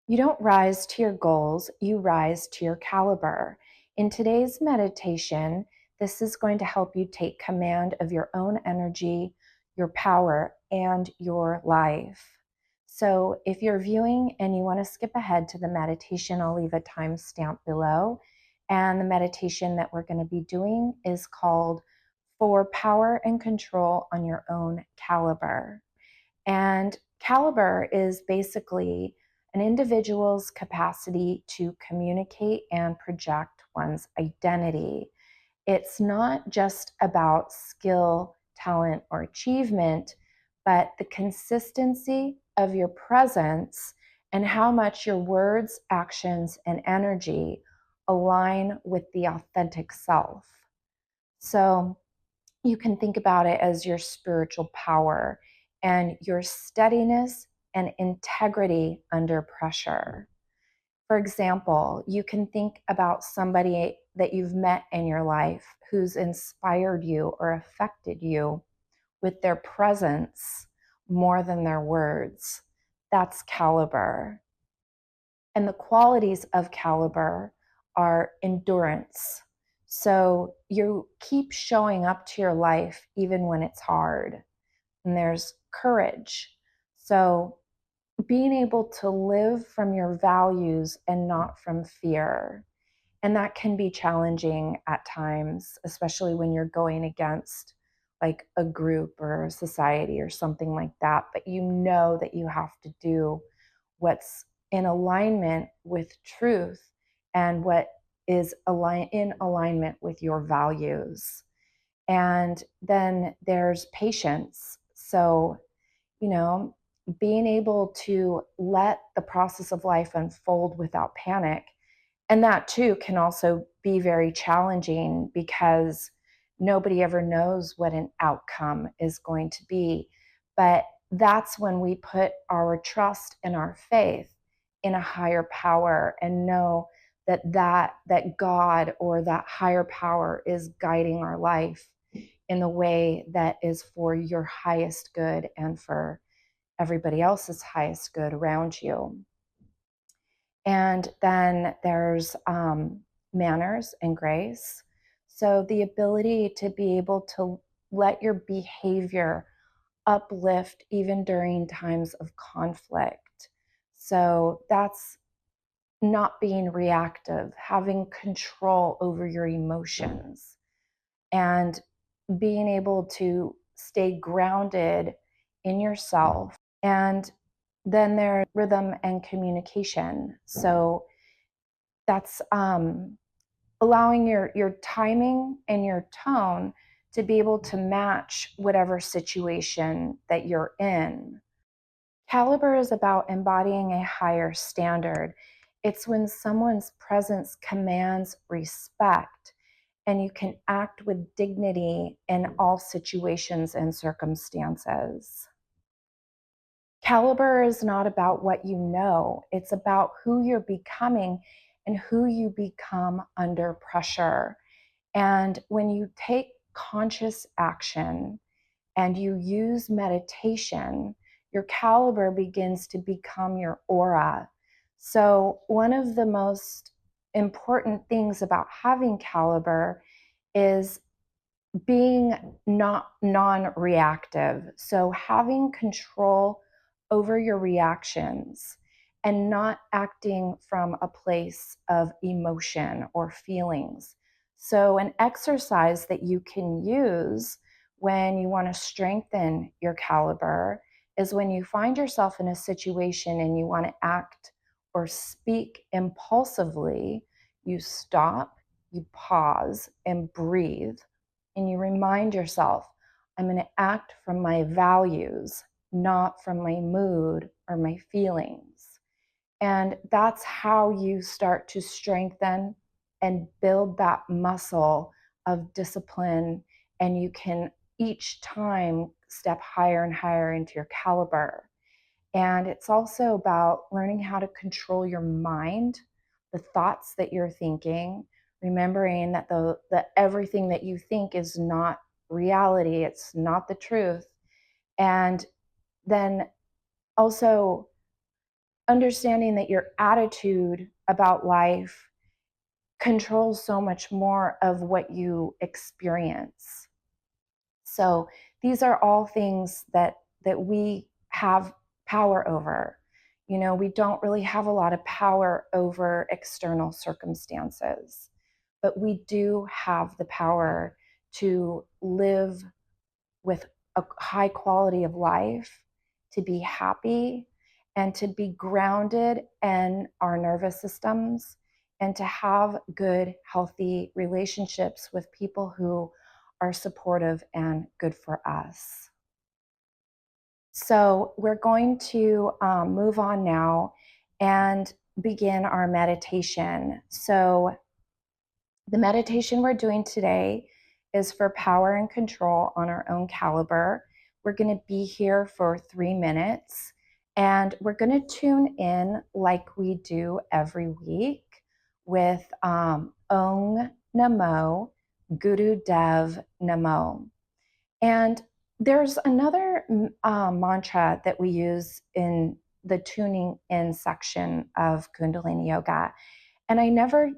You don't rise to your goals, you rise to your caliber. In today's meditation, this is going to help you take command of your own energy, your power, and your life. So if you're viewing and you want to skip ahead to the meditation, I'll leave a timestamp below. And the meditation that we're going to be doing is called For Power and Control on Your Own Caliber. And caliber is basically an individual's capacity to communicate and project one's identity. It's not just about skill, talent, or achievement, but the consistency of your presence and how much your words, actions, and energy align with the authentic self. So, you can think about it as your spiritual power and your steadiness and integrity under pressure. For example, you can think about somebody that you've met in your life who's inspired you or affected you with their presence more than their words. That's caliber. And the qualities of caliber are endurance. So you keep showing up to your life even when it's hard. And there's courage. So being able to live from your values and not from fear. And that can be challenging at times, especially when you're going against like a group or a society or something like that. But you know that you have to do what's in alignment with truth and what is in alignment with your values. And then there's patience. So, you know, being able to let the process of life unfold without panic. And that too can also be very challenging because nobody ever knows what an outcome is going to be. But that's when we put our trust and our faith in a higher power and know that God or that higher power is guiding our life in the way that is for your highest good and for everybody else's highest good around you. And then there's manners and grace. So the ability to be able to let your behavior uplift even during times of conflict. So that's not being reactive, having control over your emotions, and being able to stay grounded in yourself. And then there's rhythm and communication. So that's allowing your timing and your tone to be able to match whatever situation that you're in. Caliber is about embodying a higher standard. It's when someone's presence commands respect and you can act with dignity in all situations and circumstances. Caliber is not about what you know, it's about who you're becoming and who you become under pressure. And when you take conscious action and you use meditation, your caliber begins to become your aura. So, one of the most important things about having caliber is being not non-reactive. So having control over your reactions and not acting from a place of emotion or feelings. So an exercise that you can use when you want to strengthen your caliber is when you find yourself in a situation and you want to act or speak impulsively, you stop, you pause and breathe, and you remind yourself, I'm going to act from my values, not from my mood or my feelings. And that's how you start to strengthen and build that muscle of discipline. And you can each time step higher and higher into your caliber. And it's also about learning how to control your mind, the thoughts that you're thinking, remembering that the everything that you think is not reality, it's not the truth. And then also understanding that your attitude about life controls so much more of what you experience. So these are all things that we have power over. You know, we don't really have a lot of power over external circumstances, but we do have the power to live with a high quality of life, to be happy, and to be grounded in our nervous systems, and to have good, healthy relationships with people who are supportive and good for us. So, we're going to move on now and begin our meditation. So, the meditation we're doing today is for power and control on our own caliber. We're going to be here for 3 minutes and we're going to tune in like we do every week with Ong Namo Guru Dev Namo. And there's another mantra that we use in the tuning in section of Kundalini Yoga, and I never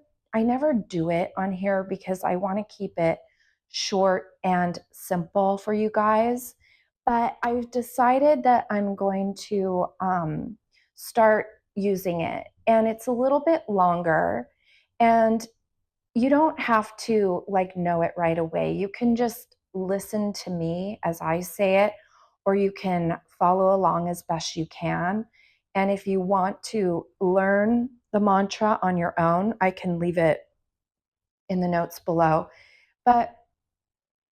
do it on here because I want to keep it short and simple for you guys. But I've decided that I'm going to start using it, and it's a little bit longer, and you don't have to like know it right away. You can just listen to me as I say it, or you can follow along as best you can. And if you want to learn the mantra on your own, I can leave it in the notes below. But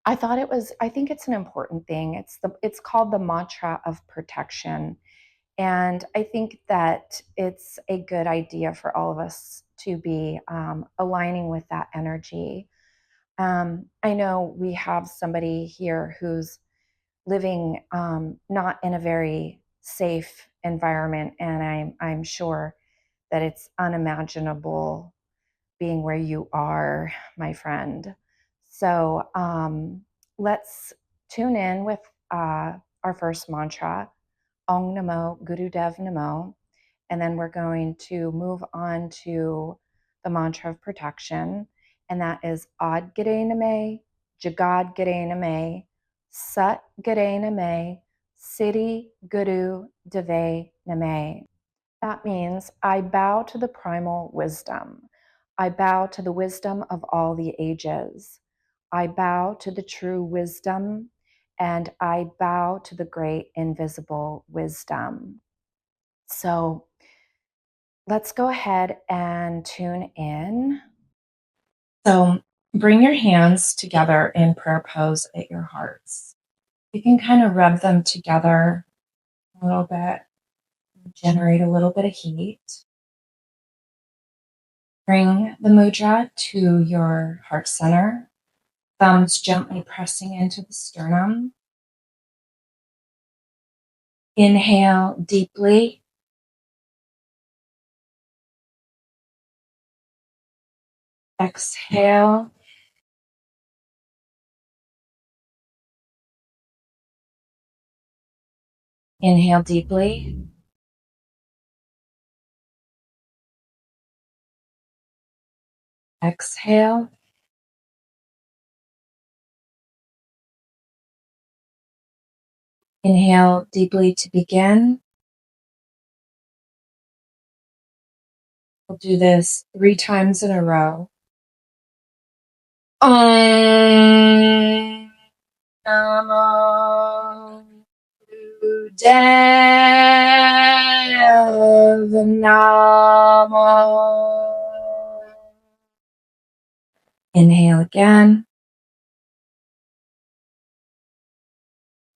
I think it's an important thing. It's called the mantra of protection. And I think that it's a good idea for all of us to be aligning with that energy. I know we have somebody here who's living not in a very safe environment, and I'm sure that it's unimaginable being where you are, my friend. So let's tune in with our first mantra, Ong Namo Guru Dev Namo, and then we're going to move on to the mantra of protection, and that is Ad Gire Name, Jagad Gire Name, Sat Gire Name, Siddhi Guru Deve Name. That means I bow to the primal wisdom. I bow to the wisdom of all the ages. I bow to the true wisdom, and I bow to the great invisible wisdom. So let's go ahead and tune in. So bring your hands together in prayer pose at your hearts. You can kind of rub them together a little bit, generate a little bit of heat. Bring the mudra to your heart center, thumbs gently pressing into the sternum. Inhale deeply. Exhale. Inhale deeply. Exhale. Inhale deeply to begin. We'll do this 3 times in a row. Om Namo Dev Namo. Inhale again.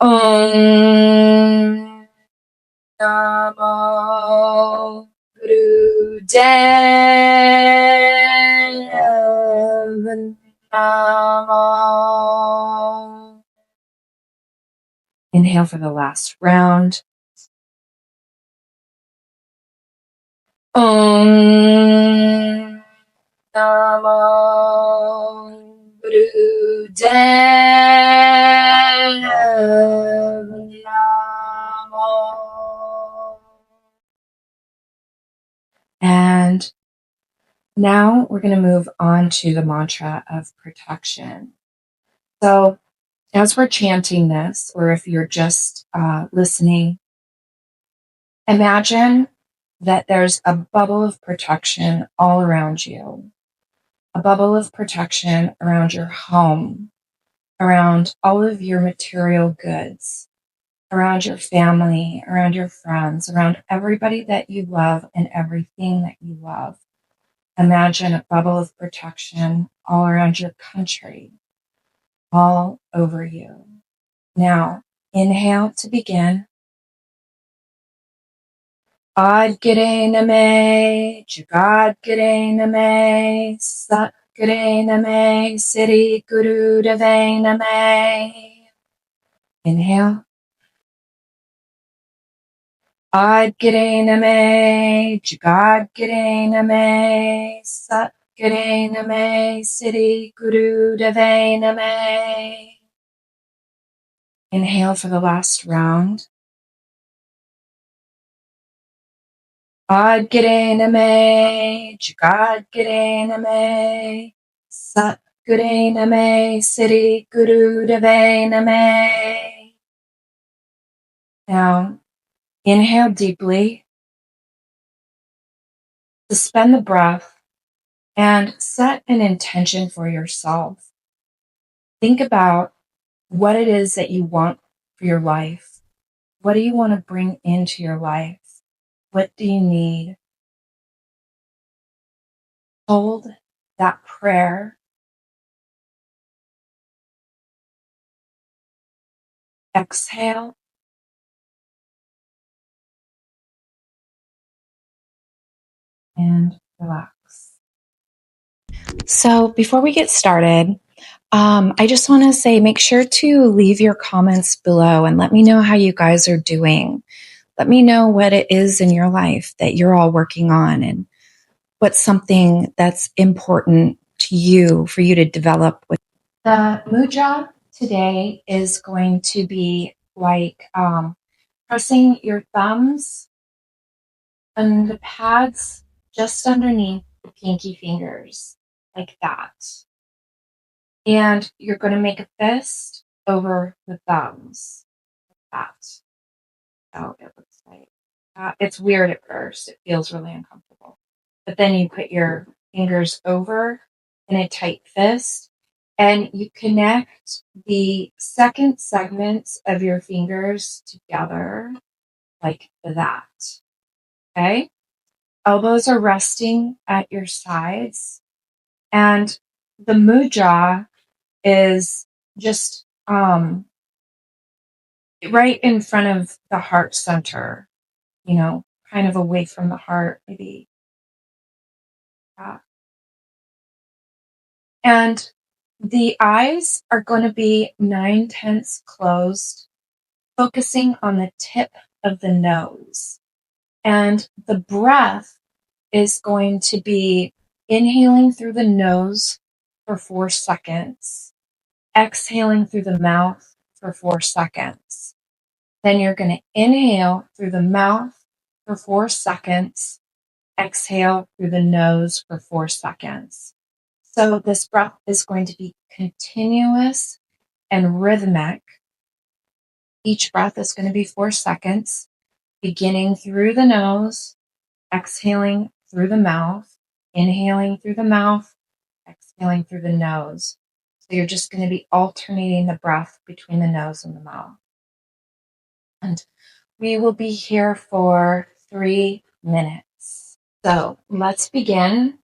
Om Namo Guru Dev Namo. Inhale for the last round. Om Namo Guru Dev Namo. And now we're going to move on to the mantra of protection. So as we're chanting this, or if you're just listening, imagine that there's a bubble of protection all around you, a bubble of protection around your home, around all of your material goods, around your family, around your friends, around everybody that you love and everything that you love. Imagine a bubble of protection all around your country, all over you. Now, inhale to begin. Ad gire name, Jagad gire name, Sat gire name, Siddhi Guru Deve name. Inhale. Ad gire name, Jagad gire name, Sat gire name, Siddhi Guru Deve name. Inhale for the last round. Ad gire name, Jagad gire name, Sat gire name, Siddhi Guru Deve name. Now, inhale deeply, suspend the breath, and set an intention for yourself. Think about what it is that you want for your life. What do you want to bring into your life? What do you need? Hold that prayer. Exhale. And relax. So before we get started, I just want to say, make sure to leave your comments below and let me know how you guys are doing. Let me know what it is in your life that you're all working on and what's something that's important to you for you to develop with. The mudra today is going to be like pressing your thumbs on the pads just underneath the pinky fingers, like that. And you're going to make a fist over the thumbs, like that. Oh, it looks like it's weird at first. It feels really uncomfortable. But then you put your fingers over in a tight fist and you connect the second segments of your fingers together like that. Okay? Elbows are resting at your sides. And the mudra is just right in front of the heart center, kind of away from the heart, maybe. And the eyes are going to be 9/10 closed, focusing on the tip of the nose. And the breath is going to be inhaling through the nose for 4 seconds, exhaling through the mouth for 4 seconds. Then you're going to inhale through the mouth for 4 seconds, exhale through the nose for 4 seconds. So this breath is going to be continuous and rhythmic. Each breath is going to be 4 seconds, beginning through the nose, exhaling through the mouth, inhaling through the mouth, exhaling through the nose. So you're just going to be alternating the breath between the nose and the mouth. And we will be here for 3 minutes. So let's begin.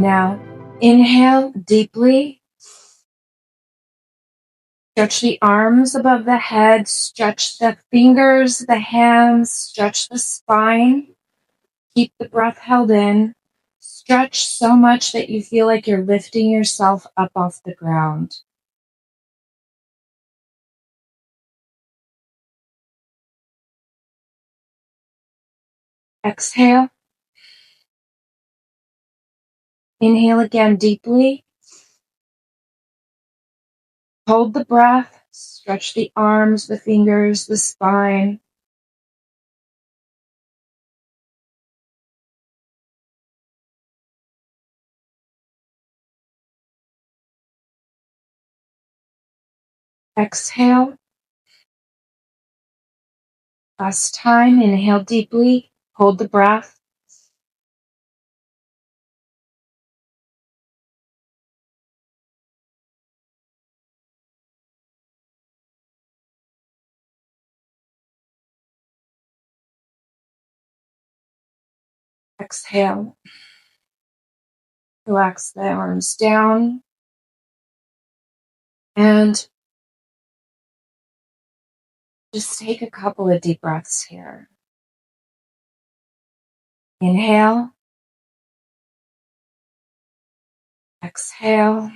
Now, inhale deeply. Stretch the arms above the head, stretch the fingers, the hands, stretch the spine. Keep the breath held in. Stretch so much that you feel like you're lifting yourself up off the ground. Exhale. Inhale again deeply. Hold the breath. Stretch the arms, the fingers, the spine. Exhale. Last time, inhale deeply. Hold the breath. Exhale. Relax the arms down. And just take a couple of deep breaths here. Inhale. Exhale.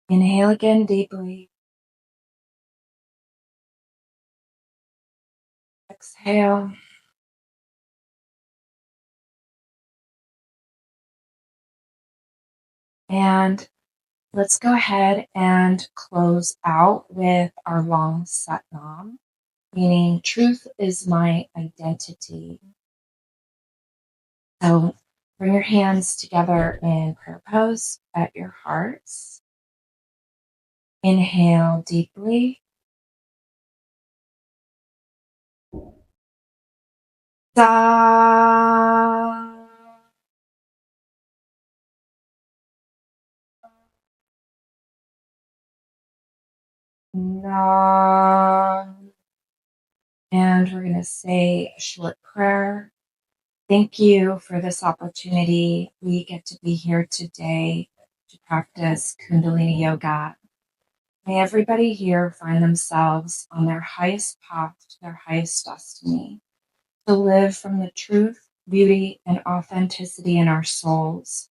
Inhale again deeply. Exhale. And let's go ahead and close out with our long Sat Nam, meaning truth is my identity. So bring your hands together in prayer pose at your hearts. Inhale deeply. Da. Na. And we're going to say a short prayer. Thank you for this opportunity. We get to be here today to practice Kundalini Yoga. May everybody here find themselves on their highest path to their highest destiny, to live from the truth, beauty, and authenticity in our souls.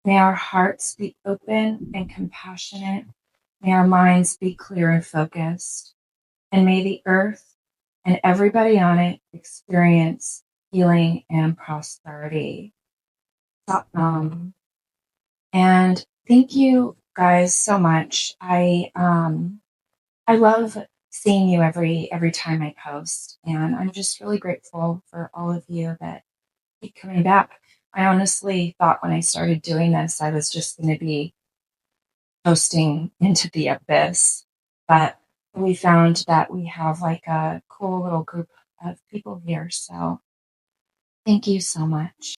May our hearts be open and compassionate. May our minds be clear and focused. And may the earth and everybody on it experience healing and prosperity. Satnam. And thank you guys so much. I love seeing you every time I post, and I'm just really grateful for all of you that keep coming back. I honestly thought when I started doing this, I was just going to be posting into the abyss, but we found that we have like a cool little group of people here. So thank you so much.